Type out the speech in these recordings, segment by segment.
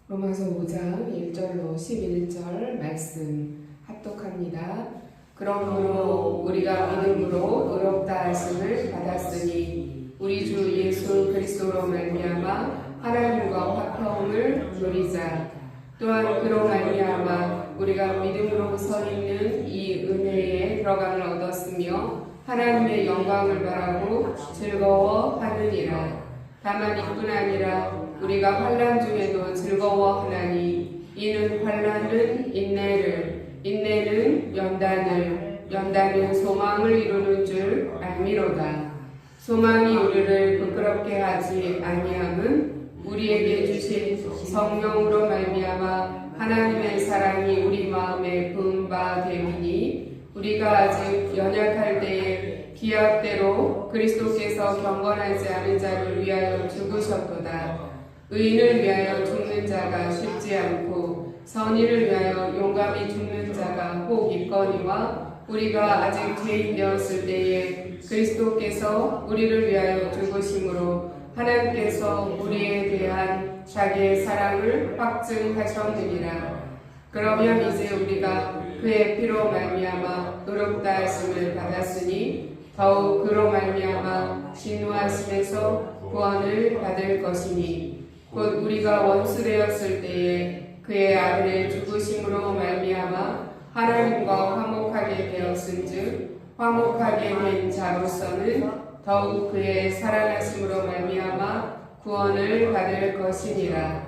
로마서 5장 1절로 11절 말씀 합독합니다. 그러므로 우리가 믿음으로 의롭다 하심을 받았으니 우리 주 예수 그리스도로 말미암아 하나님과 화평을 누리자. 또한 그로 말미암아 우리가 믿음으로 서 있는 이 은혜에 들어감을 얻었으며 하나님의 영광을 바라고 즐거워하느니라. 다만 이뿐 아니라 우리가 환난 중에도 즐거워하나니 이는 환난은 인내를, 인내는 연단을, 연단은 소망을 이루는 줄 알미로다. 소망이 우리를 부끄럽게 하지 아니함은 우리에게 주신 성령으로 말미암아 하나님의 사랑이 우리 마음에 부은 바 됨이니 우리가 아직 연약할 때에 기약대로 그리스도께서 경건하지 않은 자를 위하여 죽으셨도다. 의인을 위하여 죽는 자가 쉽지 않고 선의를 위하여 용감히 죽는 자가 혹 있거니와 우리가 아직 죄인 되었을 때에 그리스도께서 우리를 위하여 죽으심으로 하나님께서 우리에 대한 자기의 사랑을 확증하셨느니라. 그러면 이제 우리가 그의 피로 말미암아 의롭다 하심을 받았으니 더욱 그로 말미암아 진노하심에서 구원을 받을 것이니 곧 우리가 원수 되었을 때에 그의 아들의 죽으심으로 말미암아 하나님과 화목하게 되었은즉 화목하게 된 자로서는 더욱 그의 살아나심으로 말미암아 구원을 받을 것이니라.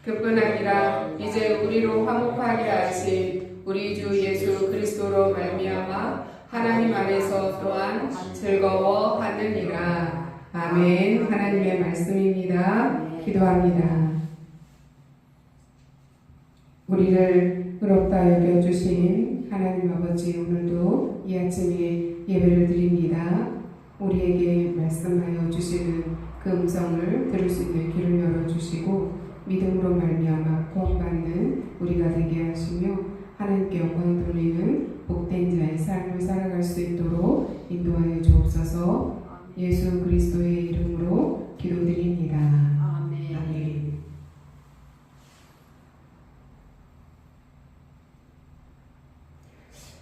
그뿐 아니라 이제 우리로 화목하게 하신 우리 주 예수 그리스도로 말미암아 하나님 안에서 또한 즐거워하느니라. 아멘. 하나님의 말씀입니다. 기도합니다. 우리를 의롭다 여겨주신 하나님 아버지, 오늘도 이 아침에 예배를 드립니다. 우리에게 말씀하여 주시는 그 음성을 들을 수 있는 귀를 열어주시고 믿음으로 말미암아 구원받는 우리가 되게 하시며 하나님께 영광 돌리는 복된 자의 삶을 살아갈 수 있도록 인도하여 주옵소서. 예수 그리스도의 이름으로 기도드립니다. 아멘. 아멘.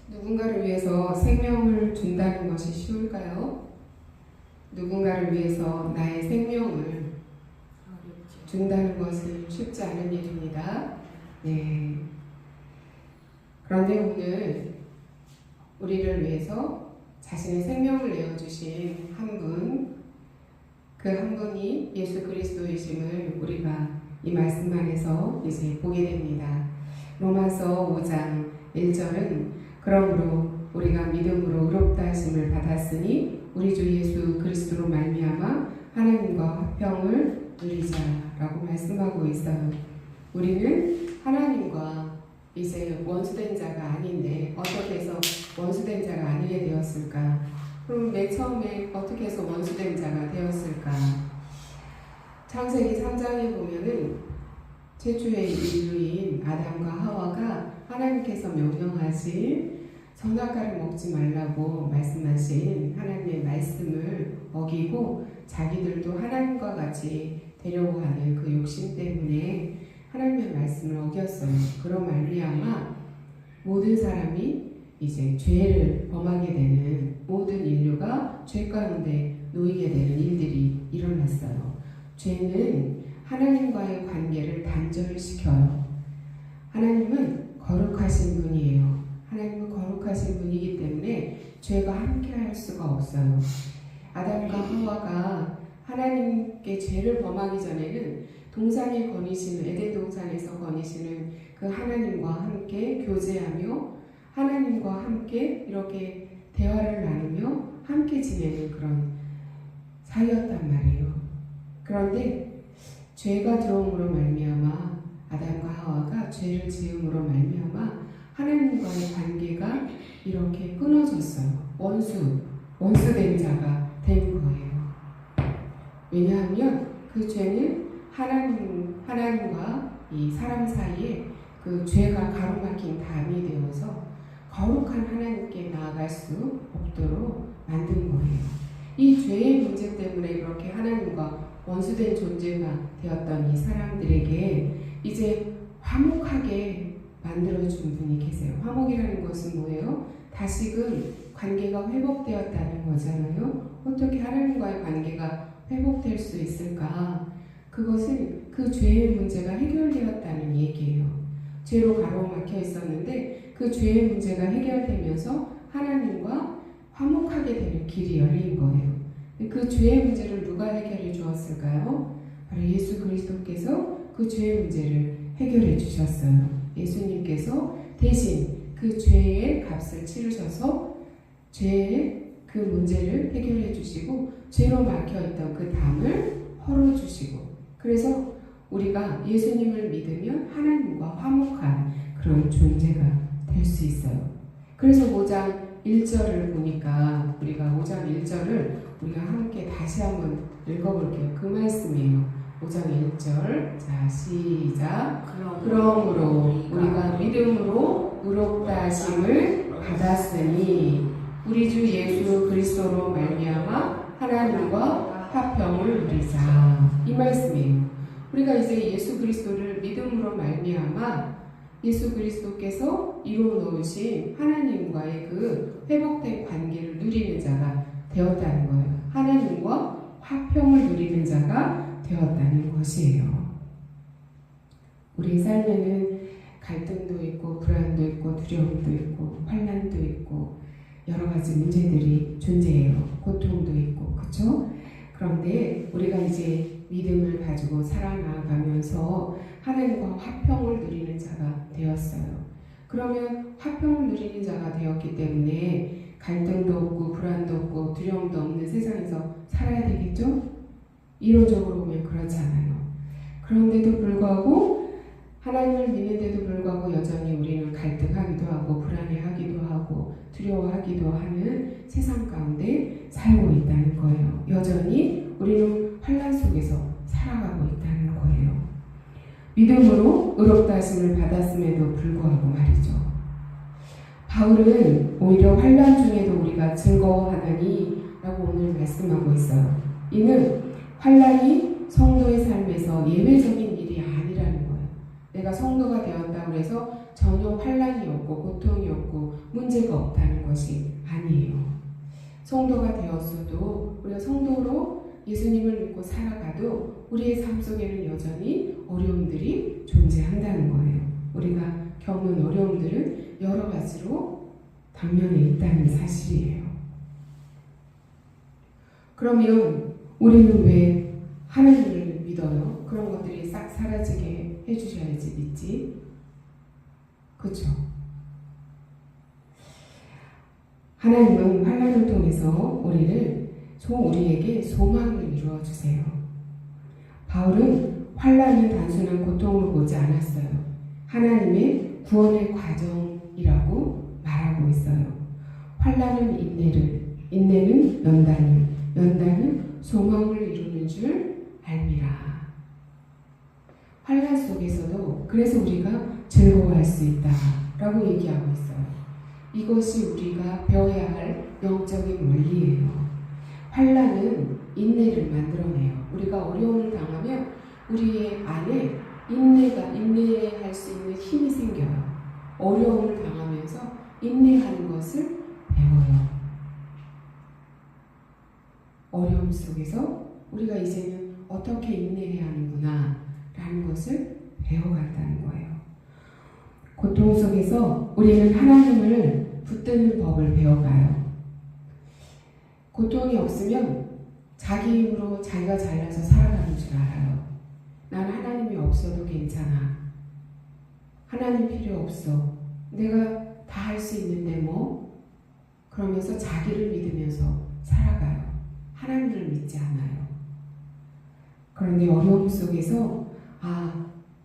누군가를 위해서 생명을 준다는 것이 쉬울까요? 누군가를 위해서 나의 생명을 준다는 것은 쉽지 않은 일입니다. 네. 그런데 오늘 우리를 위해서 자신의 생명을 내어주신 한 분, 그 한 분이 예수 그리스도이심을 우리가 이 말씀 안에서 이제 보게 됩니다. 로마서 5장 1절은 그러므로 우리가 믿음으로 의롭다 하심을 받았으니 우리 주 예수 그리스도로 말미암아 하나님과 화평을 누리자라고 말씀하고 있어요. 우리는 하나님과 이제 원수된 자가 아닌데 어떻게 해서 원수된 자가 아니게 되었을까? 그럼 맨 처음에 어떻게 해서 원수된 자가 되었을까? 창세기 3장에 보면은 최초의 인류인 아담과 하와가 하나님께서 명령하신 선악과를 먹지 말라고 말씀하신 하나님의 말씀을 어기고 자기들도 하나님과 같이 되려고 하는 그 욕심 때문에 하나님의 말씀을 어겼어요. 그런 말미암아 모든 사람이 이제 죄를 범하게 되는, 모든 인류가 죄 가운데 놓이게 되는 일들이 일어났어요. 죄는 하나님과의 관계를 단절시켜요. 하나님은 거룩하신 분이에요. 하나님은 거룩하신 분이기 때문에 죄가 함께할 수가 없어요. 아담과 하와가 하나님께 죄를 범하기 전에는 동산에 거니시는, 에덴 동산에서 거니시는 그 하나님과 함께 교제하며 하나님과 함께 이렇게 대화를 나누며 함께 지내는 그런 사이였단 말이에요. 그런데 죄가 들어옴으로 말미암아 아담과 하와가 죄를 지음으로 말미암아 하나님과의 관계가 이렇게 끊어졌어요. 원수된 자가 된 거예요. 왜냐하면 그 죄는 하나님과 이 사람 사이에 그 죄가 가로막힌 담이 되어서 거룩한 하나님께 나아갈 수 없도록 만든 거예요. 이 죄의 문제 때문에 그렇게 하나님과 원수된 존재가 되었던 이 사람들에게 이제 이제 화목하게 만들어준 분이 계세요. 화목이라는 것은 뭐예요? 다시금 관계가 회복되었다는 거잖아요. 어떻게 하나님과의 관계가 회복될 수 있을까? 그것은 그 죄의 문제가 해결되었다는 얘기예요. 죄로 가로막혀 있었는데 그 죄의 문제가 해결되면서 하나님과 화목하게 되는 길이 열린 거예요. 그 죄의 문제를 누가 해결해 주었을까요? 바로 예수 그리스도께서 그 죄의 문제를 해결해 주셨어요. 예수님께서 대신 그 죄의 값을 치르셔서 죄의 그 문제를 해결해 주시고 죄로 막혀있던 그 담을 헐어주시고, 그래서 우리가 예수님을 믿으면 하나님과 화목한 그런 존재가 될 수 있어요. 그래서 5장 1절을 보니까 우리가 5장 1절을 우리가 함께 다시 한번 읽어볼게요. 그 말씀이에요. 5장 1절. 자, 시작. 그러므로 우리가 믿음으로 의롭다 하심을 받았으니 우리 주 예수 그리스도로 말미암아 하나님과 화평을 누리자. 이 말씀이에요. 우리가 이제 예수 그리스도를 믿음으로 말미암아 예수 그리스도께서 이루어 놓으신 하나님과의 그 회복된 관계를 누리는 자가 되었다는 거예요. 하나님과 화평을 누리는 자가 되었다는 것이에요. 우리 삶에는 갈등도 있고 불안도 있고 두려움도 있고 환난도 있고 여러 가지 문제들이 존재해요. 고통도 있고, 그렇죠? 그런데 우리가 이제 믿음을 가지고 살아나가면서 하나님과 화평을 누리는 자가 되었어요. 그러면 화평을 누리는 자가 되었기 때문에 갈등도 없고 불안도 없고 두려움도 없는 세상에서 살아야 되겠죠? 이론적으로 보면 그렇잖아요. 그런데도 불구하고 하나님을 믿는데도 불구하고 여전히 우리는 갈등하기도 하고 불안해하기도 하고 두려워하기도 하는 세상 가운데 살고 있다는 거예요. 여전히 우리는 환난 속에서 살아가고 있다는 거예요. 믿음으로 의롭다 하심을 받았음에도 불구하고 말이죠. 바울은 오히려 환난 중에도 우리가 즐거워하나니 라고 오늘 말씀하고 있어요. 이는 환난이 성도의 삶에서 예외적인 일이 아니라는 거예요. 내가 성도가 되었다고 해서 전혀 환난이 없고 고통이 없고 문제가 없다는 것이 아니에요. 성도가 되었어도 우리가 성도로 예수님을 믿고 살아가도 우리의 삶 속에는 여전히 어려움들이 존재한다는 거예요. 우리가 겪는 어려움들은 여러 가지로 당면에 있다는 사실이에요. 그러면 우리는 왜 하나님을 믿어요? 그런 것들이 싹 사라지게 해주셔야지 믿지. 그렇죠? 하나님은 환난을 통해서 우리에게 소망을 이루어 주세요. 바울은 환난은 단순한 고통을 보지 않았어요. 하나님의 구원의 과정이라고 말하고 있어요. 환난은 인내는 연단은 소망을 이루는 줄 알미라. 환난 속에서도 그래서 우리가 즐거워할 수 있다라고 얘기하고 있어요. 이것이 우리가 배워야 할 영적인 원리예요. 환난은 인내를 만들어내요. 우리가 어려움을 당하면 우리의 안에 인내할 수 있는 힘이 생겨요. 어려움을 당하면서 인내하는 것을 배워요. 어려움 속에서 우리가 이제는 어떻게 인내해야 하는구나 라는 것을 배워간다는 거예요. 고통 속에서 우리는 하나님을 붙드는 법을 배워가요. 고통이 없으면 자기 힘으로 자기가 잘나서 살아가는 줄 알아요. 난 하나님이 없어도 괜찮아. 하나님 필요 없어. 내가 다 할 수 있는데 뭐? 그러면서 자기를 믿으면서 살아가요. 하나님을 믿지 않아요. 그런데 어려움 속에서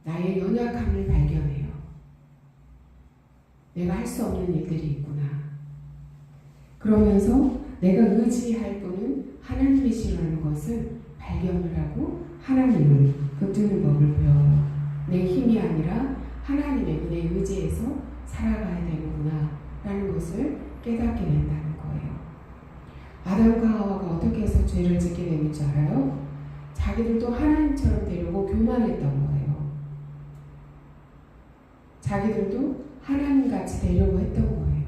나의 연약함을 발견해요. 내가 할 수 없는 일들이 있구나. 그러면서 내가 의지할 분은 하나님이시라는 것을 발견을 하고 하나님을 붙드는 법을 배워요. 내 힘이 아니라 하나님의 은혜에 의지해서 살아가야 되는구나 라는 것을 깨닫게 된다는 거예요. 아담과 하와가 어떻게 해서 죄를 짓게 되는 줄 알아요? 자기들도 하나님처럼 되려고 교만했던 거예요. 자기들도 하나님같이 되려고 했던 거예요.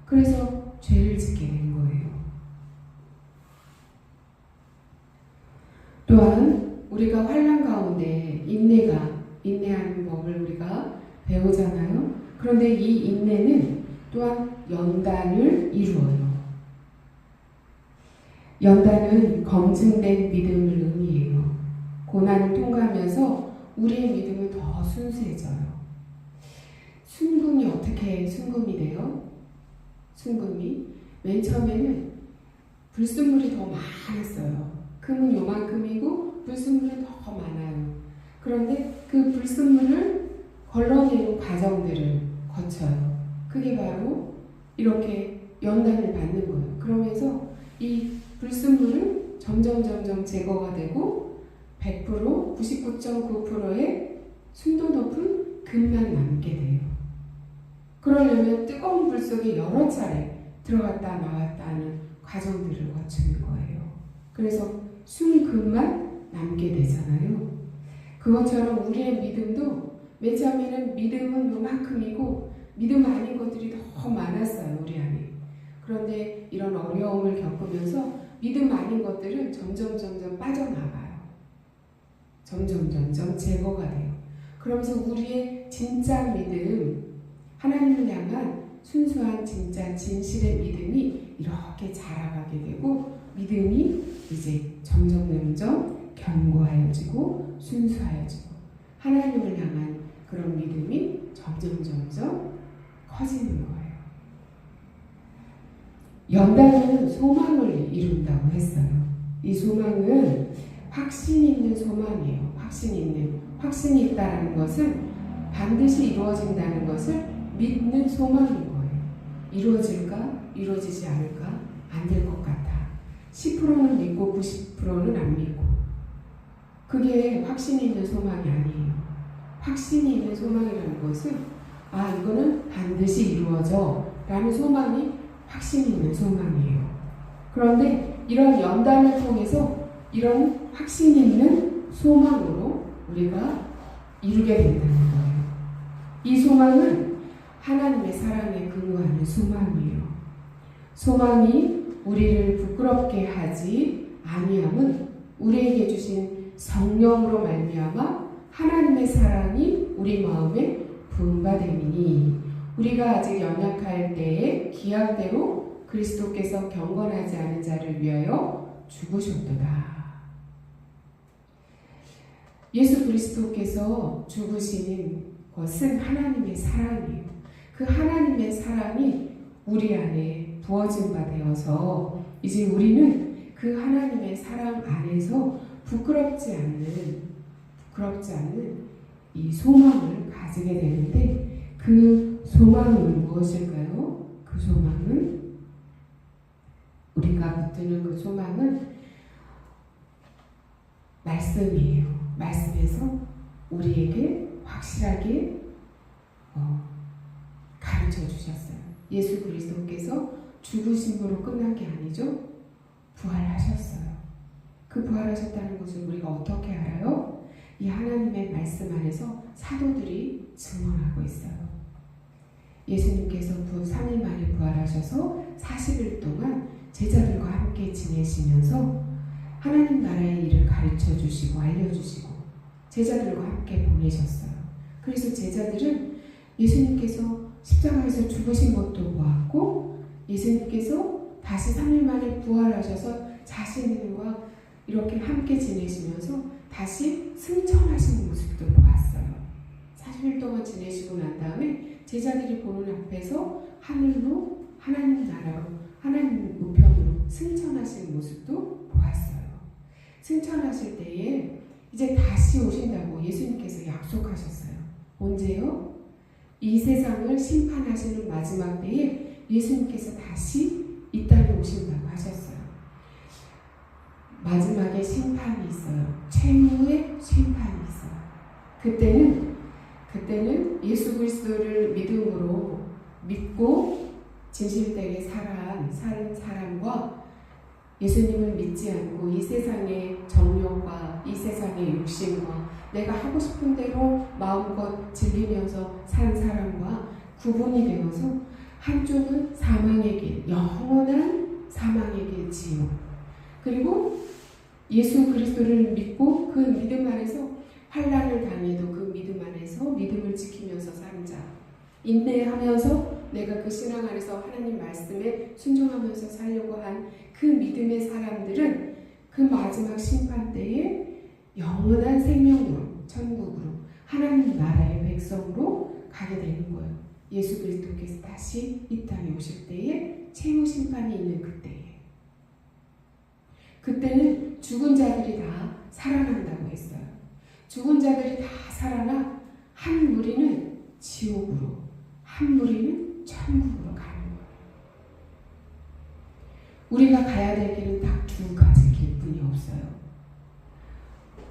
그래서 죄를 짓게 된 거예요. 또한 우리가 환난 가운데 인내하는 법을 우리가 배우잖아요. 그런데 이 인내는 또한 연단을 이루어요. 연단은 검증된 믿음을 의미해요. 고난을 통과하면서 우리의 믿음은 더 순수해져요. 순금이 어떻게 순금이 돼요? 순금이 맨 처음에는 불순물이 더 많았어요. 금은 요만큼이고 불순물은 더 많아요. 그런데 그 불순물을 걸러내는 과정들을 거쳐요. 그게 바로 이렇게 연단을 받는 거예요. 그러면서 이 불순물은 점점 제거가 되고 100%, 99.9%의 순도 높은 금만 남게 돼요. 그러려면 뜨거운 불 속에 여러 차례 들어갔다 나왔다 하는 과정들을 거치는 거예요. 그래서 순금만 남게 되잖아요. 그것처럼 우리의 믿음도 맨 처음에는 믿음은 요만큼이고 믿음 아닌 것들이 더 많았어요. 우리 안에. 그런데 이런 어려움을 겪으면서 믿음 아닌 것들은 점점 빠져나가요. 점점 제거가 돼요. 그러면서 우리의 진짜 믿음, 하나님을 향한 순수한 진짜 진실의 믿음이 이렇게 자라가게 되고 믿음이 이제 점점 견고하여지고 순수하여지고 하나님을 향한 그런 믿음이 점점 커지는 거예요. 연단은 소망을 이룬다고 했어요. 이 소망은 확신 있는 소망이에요. 확신이 있다는 것은 반드시 이루어진다는 것을 믿는 소망인 거예요. 이루어질까? 이루어지지 않을까? 안 될 것 같아. 10%는 믿고 90%는 안 믿고. 그게 확신이 있는 소망이 아니에요. 확신이 있는 소망이라는 것은 이거는 반드시 이루어져 라는 소망이 확신이 있는 소망이에요. 그런데 이런 연단을 통해서 이런 확신 있는 소망으로 우리가 이루게 된다는 거예요. 이 소망은 하나님의 사랑에 근거하는 소망이에요. 소망이 우리를 부끄럽게 하지 아니함은 우리에게 주신 성령으로 말미암아 하나님의 사랑이 우리 마음에 부음바 됨이니 우리가 아직 연약할 때에 기약대로 그리스도께서 경건하지 않은 자를 위하여 죽으셨도다. 예수 그리스도께서 죽으시는 것은 하나님의 사랑이에요. 그 하나님의 사랑이 우리 안에 부어진 바 되어서 이제 우리는 그 하나님의 사랑 안에서 부끄럽지 않는 이 소망을 가지게 되는데 그 소망은 무엇일까요? 그 소망은 우리가 붙드는 그 소망은 말씀이에요. 말씀에서 우리에게 확실하게 가르쳐 주셨어요. 예수 그리스도께서 죽으심으로 끝난 게 아니죠. 부활하셨어요. 그 부활하셨다는 것을 우리가 어떻게 알아요? 이 하나님의 말씀 안에서 사도들이 증언하고 있어요. 예수님께서 3일 만에 부활하셔서 40일 동안 제자들과 함께 지내시면서 하나님 나라의 일을 가르쳐 주시고 알려주시고 제자들과 함께 보내셨어요. 그래서 제자들은 예수님께서 십자가에서 죽으신 것도 보았고 예수님께서 다시 3일 만에 부활하셔서 자신과 이렇게 함께 지내시면서 다시 승천하시는 모습도 보았어요. 40일 동안 지내시고 난 다음에 제자들이 보는 앞에서 하늘로 하나님 나라로 하나님 우편으로 승천하시는 모습도 보았어요. 승천하실 때에 이제 다시 오신다고 예수님께서 약속하셨어요. 언제요? 이 세상을 심판하시는 마지막 때에 예수님께서 다시 이 땅에 오신다고 하셨어요. 마지막에 심판이 있어요. 최후의 심판이 있어요. 그때는 예수 그리스도를 믿고 진실되게 사는 사람과 예수님을 믿지 않고 이 세상의 정욕과 이 세상의 욕심과 내가 하고 싶은 대로 마음껏 즐기면서 산 사람과 구분이 되어서 한쪽은 사망의 길, 영원한 사망의 길 지옥, 그리고 예수 그리스도를 믿고 그 믿음 안에서 환난을 당해도 그 믿음 안에서 믿음을 지키면서 사는 자, 인내하면서 내가 그 신앙 안에서 하나님 말씀에 순종하면서 살려고 한 그 믿음의 사람들은 그 마지막 심판 때에 영원한 생명으로, 천국으로, 하나님 나라의 백성으로 가게 되는 거예요. 예수 그리스도께서 다시 이 땅에 오실 때에 최후 심판이 있는 그때에, 그때는 죽은 자들이 다 살아난다고 했어요. 죽은 자들이 다 살아나 한 무리는 지옥으로, 한 무리는 천국으로 가는 거예요. 우리가 가야 될 길은 딱 두 가지 길뿐이 없어요.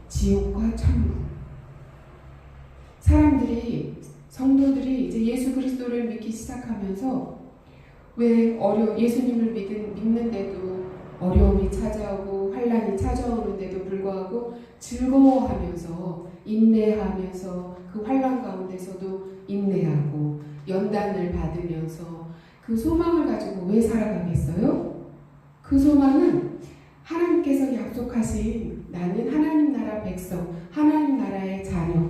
지옥과 천국. 사람들이, 성도들이 이제 예수 그리스도를 믿기 시작하면서 왜 예수님을 믿는데도 어려움이 찾아오고 환난이 찾아오는데도 불구하고 즐거워하면서 인내하면서 그 환난 가운데서도 인내하고 연단을 받으면서 그 소망을 가지고 왜 살아가겠어요? 그 소망은 하나님께서 약속하신 나는 하나님 나라 백성, 하나님 나라의 자녀,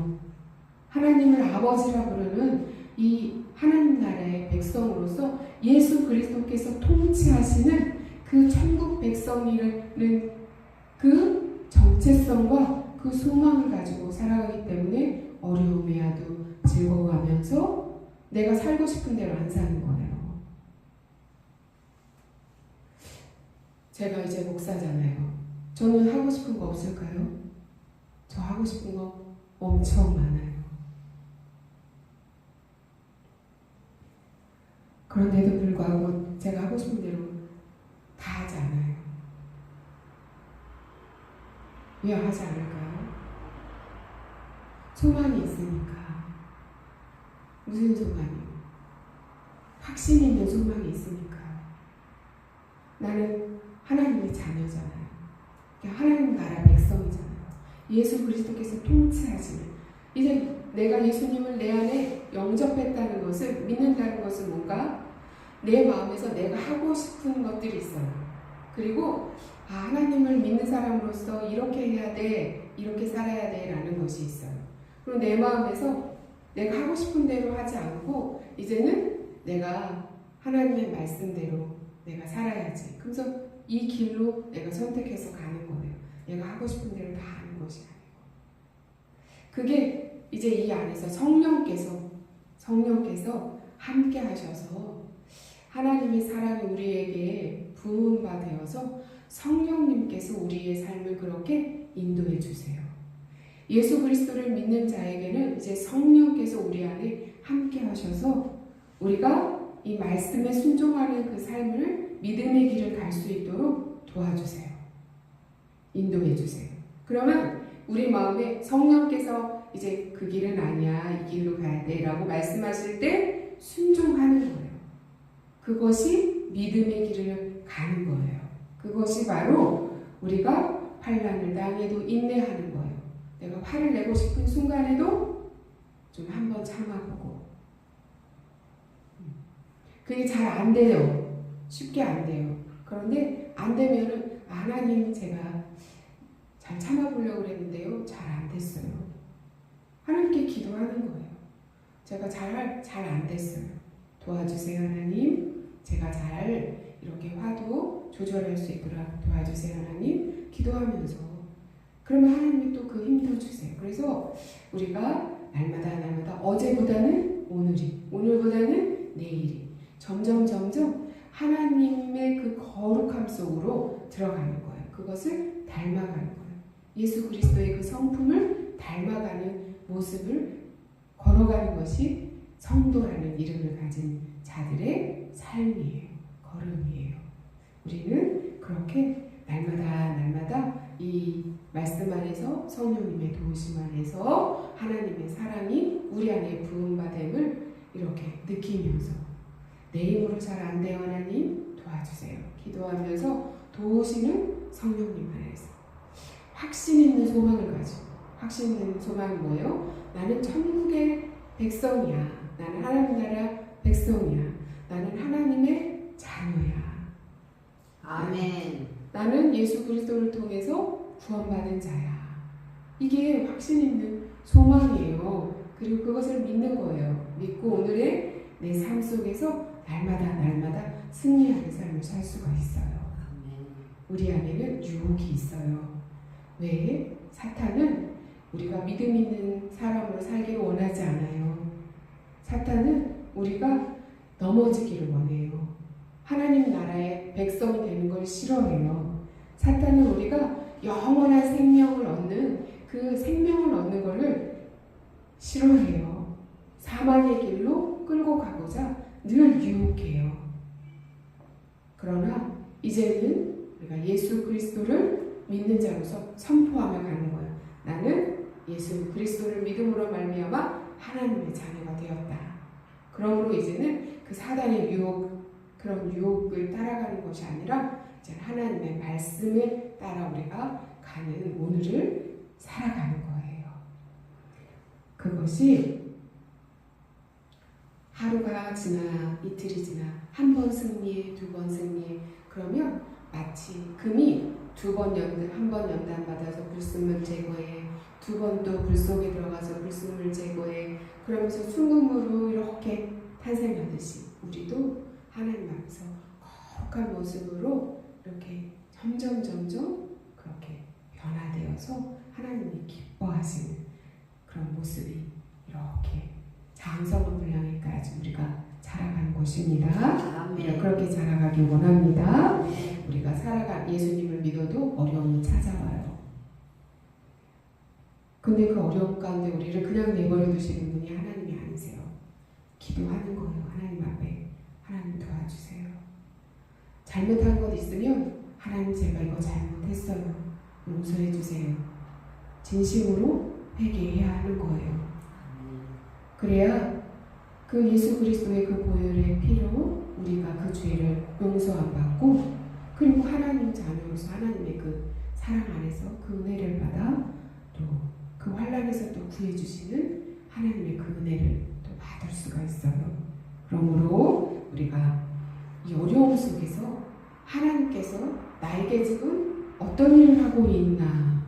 하나님을 아버지라 부르는 이 하나님 나라의 백성으로서 예수 그리스도께서 통치하시는 그 천국 백성이라는 그 정체성과 그 소망을 가지고 살아가기 때문에 어려움이 와도 즐거워하면서 내가 살고 싶은 대로 안 사는 거예요. 제가 이제 목사잖아요. 저는 하고 싶은 거 없을까요? 저 하고 싶은 거 엄청 많아요. 그런데도 불구하고 제가 하고 싶은 대로 다 하지 않아요. 왜 하지 않을까요? 소망이 있으니까. 무슨 소망이요? 확신 있는 소망이 있으니까. 나는 하나님의 자녀잖아요. 하나님 나라 백성이잖아요. 예수 그리스도께서 통치하시는, 이제 내가 예수님을 내 안에 영접했다는 것을, 믿는다는 것은 뭔가 내 마음에서 내가 하고 싶은 것들이 있어요. 그리고 하나님을 믿는 사람으로서 이렇게 해야 돼, 이렇게 살아야 돼 라는 것이 있어요. 그리고 내 마음에서 내가 하고 싶은 대로 하지 않고 이제는 내가 하나님의 말씀대로 내가 살아야지. 그래서 이 길로 내가 선택해서 가는 거예요. 내가 하고 싶은 대로 다 하는 것이 아니고. 그게 이제 이 안에서 성령께서 함께 하셔서 하나님의 사랑이 우리에게 부은 바 되어서 성령님께서 우리의 삶을 그렇게 인도해 주세요. 예수 그리스도를 믿는 자에게는 이제 성령께서 우리 안에 함께 하셔서 우리가 이 말씀에 순종하는 그 삶을, 믿음의 길을 갈 수 있도록 도와주세요. 인도해 주세요. 그러면 우리 마음에 성령께서 이제 그 길은 아니야, 이 길로 가야 돼 라고 말씀하실 때 순종하는 거예요. 그것이 믿음의 길을 가는 거예요. 그것이 바로 우리가 환난을 당해도 인내하는 거예요. 내가 화를 내고 싶은 순간에도 좀 한번 참아보고. 그게 잘 안 돼요. 쉽게 안 돼요. 그런데 안 되면은 하나님 제가 잘 참아보려고 그랬는데요. 잘 안 됐어요. 하나님께 기도하는 거예요. 제가 잘 안 됐어요. 도와주세요 하나님. 제가 잘 이렇게 화도 조절할 수 있도록 도와주세요 하나님. 기도하면서 그러면 하나님이 또 그 힘도 주세요. 그래서 우리가 날마다 어제보다는 오늘이, 오늘보다는 내일이 점점 하나님의 그 거룩함 속으로 들어가는 거예요. 그것을 닮아가는 거예요. 예수 그리스도의 그 성품을 닮아가는 모습을 걸어가는 것이 성도라는 이름을 가진 자들의 삶이에요. 걸음이에요. 우리는 그렇게 날마다 이 말씀 안에서 성령님의 도우심 안에서 하나님의 사랑이 우리 안에 부은 바됨을 이렇게 느끼면서 내 힘으로 잘 안 돼요 하나님 도와주세요. 기도하면서 도우시는 성령님 안에서 확신 있는 소망을 가지고, 확신 있는 소망이 뭐예요? 나는 천국의 백성이야. 나는 하나님 나라 백성이야. 나는 하나님의 자녀야. 아멘. 나는 예수 그리스도를 통해서 구원받은 자야. 이게 확신 있는 소망이에요. 그리고 그것을 믿는 거예요. 믿고 오늘의 내 삶 속에서 날마다 승리하는 삶을 살 수가 있어요. 아멘. 우리 안에는 유혹이 있어요. 왜? 사탄은 우리가 믿음 있는 사람으로 살기를 원하지 않아요. 사탄은 우리가 넘어지기를 원해요. 하나님 나라의 백성이 되는 걸 싫어해요. 사탄은 우리가 영원한 생명을 얻는, 그 생명을 얻는 것을 싫어해요. 사망의 길로 끌고 가고자 늘 유혹해요. 그러나 이제는 우리가 예수 그리스도를 믿는 자로서 선포하며 가는 거예요. 나는 예수 그리스도를 믿음으로 말미암아 하나님의 자녀가 되었다. 그러므로 이제는 그 사단의 유혹, 그런 유혹을 따라가는 것이 아니라 이제 하나님의 말씀을 따라 우리가 가는 오늘을 살아가는 거예요. 그것이 하루가 지나 이틀이 지나 한 번 승리해, 두 번 승리해, 그러면 마치 금이 두 번 한 번 연단받아서 불순물 제거해, 두 번 또 불 속에 들어가서 불순물 제거해, 그러면서 순금으로 이렇게 탄생하듯이 우리도 하나님 앞에서 거룩한 모습으로 이렇게 점점 그렇게 변화되어서 하나님이 기뻐하시는 그런 모습이 이렇게 장성을 향해까지 우리가 자라가는 것입니다. 우리가 그렇게 자라가길 원합니다. 우리가 예수님을 믿어도 어려움이 찾아와요. 근데 그 어려움 가운데 우리를 그냥 내버려 두시는 분이 하나님이 아니세요. 기도하는 거예요. 하나님 앞에. 하나님 도와주세요. 잘못한 것 있으면 하나님 제가 이거 잘못했어요. 용서해 주세요. 진심으로 회개해야 하는 거예요. 그래야 그 예수 그리스도의 그 보혈의 피로 우리가 그 죄를 용서함 받고, 그리고 하나님 자녀로서 하나님의 그 사랑 안에서 그 은혜를 받아 또 그 환난에서 또 구해주시는 하나님의 그 은혜를 또 받을 수가 있어요. 그러므로 우리가 이 어려움 속에서 하나님께서 나에게 지금 어떤 일을 하고 있나,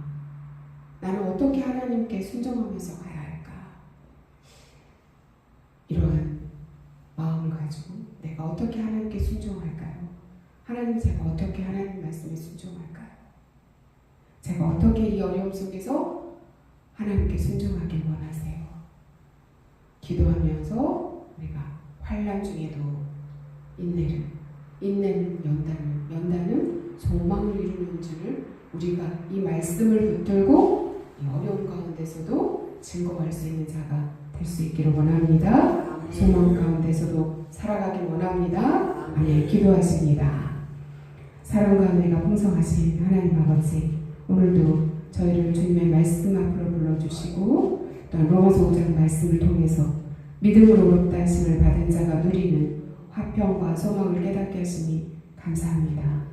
나는 어떻게 하나님께 순종하면서 가야 할까, 이러한 마음을 가지고 내가 어떻게 하나님께 순종할까요? 하나님, 제가 어떻게 하나님 말씀에 순종할까요? 제가 어떻게 이 어려움 속에서 하나님께 순종하길 원하세요? 기도하면서 우리가 환난 중에도 인내는 연단은 소망을 이루는 줄을 우리가 이 말씀을 붙들고 이 어려움 가운데서도 증거할 수 있는 자가 될 수 있기를 원합니다. 소망 가운데서도 살아가길 원합니다. 아멘. 기도하십니다. 사랑과 은혜가 풍성하신 하나님 아버지, 오늘도 저희를 주님의 말씀 앞으로 불러주시고 또 로마서 5장 말씀을 통해서 믿음으로 의롭다 하심을 받은 자가 누리는 화평과 소망을 깨닫게 하시니 감사합니다.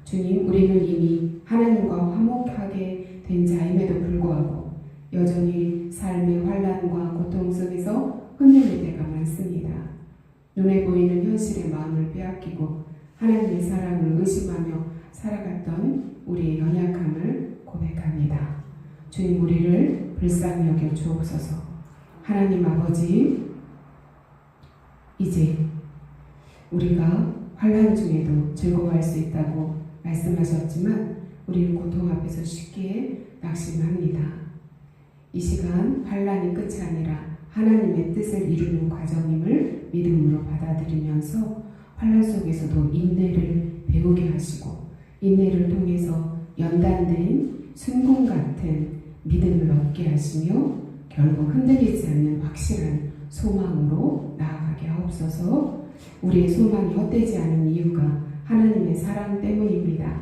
주님, 우리는 이미 하나님과 화목하게 된 자임에도 불구하고 여전히 삶의 환난과 고통 속에서 흔들릴 때가 많습니다. 눈에 보이는 현실의 마음을 빼앗기고 하나님의 사랑을 의심하며 살아갔던 우리의 연약함을 고백합니다. 주님, 우리를 불쌍히 여겨 주옵소서. 하나님 아버지, 이제 우리가 환난 중에도 즐거워할 수 있다고 말씀하셨지만 우리는 고통 앞에서 쉽게 낙심합니다. 이 시간 환난이 끝이 아니라 하나님의 뜻을 이루는 과정임을 믿음으로 받아들이면서 환난 속에서도 인내를 배우게 하시고, 인내를 통해서 연단된 순금 같은 믿음을 얻게 하시며 결국 흔들리지 않는 확실한 소망으로 나아가게 하옵소서. 우리의 소망이 헛되지 않은 이유가 하나님의 사랑 때문입니다.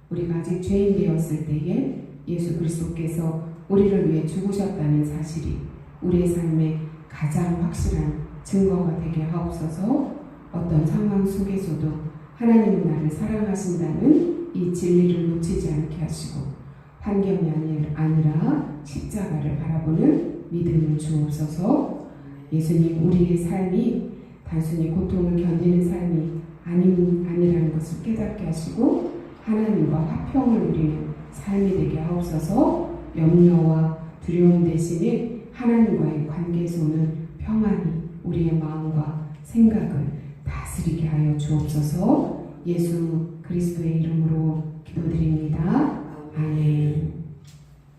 우리가 아직 죄인 되었을 때에 예수 그리스도께서 우리를 위해 죽으셨다는 사실이 우리의 삶의 가장 확실한 증거가 되게 하옵소서. 어떤 상황 속에서도 하나님은 나를 사랑하신다는 이 진리를 놓치지 않게 하시고 환경이 아니라 십자가를 바라보는 믿음을 주옵소서. 예수님, 우리의 삶이 단순히 고통을 견디는 삶이 아니라는 것을 깨닫게 하시고 하나님과 화평을 누리는 삶이 되게 하옵소서. 염려와 두려움 대신에 하나님과의 관계에서 오는 평안이 우리의 마음과 생각을 다스리게 하여 주옵소서. 예수 그리스도의 이름으로 기도드립니다. 아멘.